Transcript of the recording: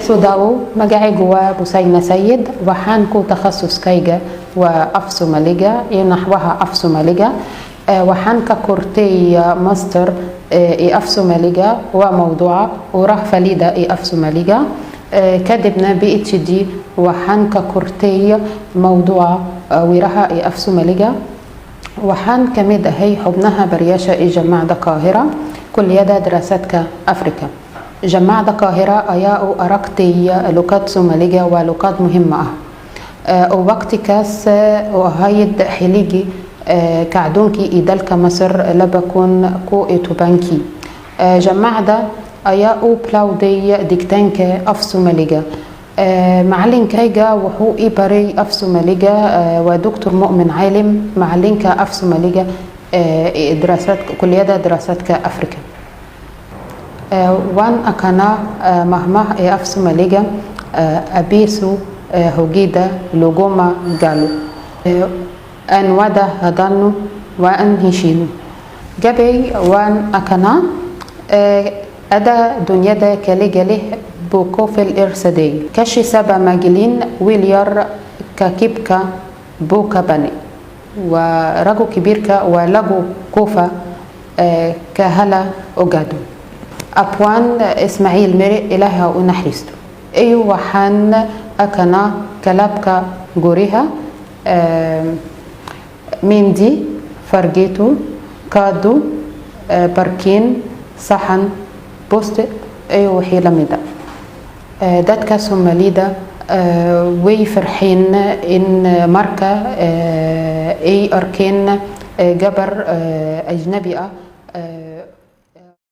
سوداو مجاعي بوسينة سيد وحانكو تخصص كيجا وأفسو ماليجا ينحوها أفسو ماليجا وحانكا كورتي ماستر أفسو ماليجا وموضوع وراه فليدة أفسو ماليجا كدبنا PhD وحانكا كورتي موضوع وراها أفسو ماليجا وحان كميد هي حبناها برياشة جماعة القاهرة كل يدا دراساتك أفريقيا جماعة القاهرة أياء أرقتي لغات سومالية ولغات مهمة ووقت كاس وهايد حليجي كعدونكي إيدالك مصر لبكون كو إتوبانكي جماعة أياء بلاودي ديكتانك أف سومالية معلن كايجا وحو إباري أف سومالية ودكتور مؤمن عالم معلن كأف سومالية دراسات كلية دراسات كأفريقيا وان أكنا مهما أف سومالية أبيسو هوجيدا لوجوما جالو أن ودا هدانو وأن هشينو جابي وان أكنا أدا دنيا دا كالي جالي بوكوفل إرسدي كشي سبا ماجلين ويليار كاكيبكا بوكا بني ورجو كبيركا ولجو كوفا كهلا أوجادو أبوان إسماعيل مري إلها ونحرستو أيو وحان أكنا كلابكا جوريها ميمدي فرجيتو كادو باركين صحن بوست أيو وحيلة ميدا داتكا سوماليدا وي فرحين إن ماركا أي أركين جبر أجنبي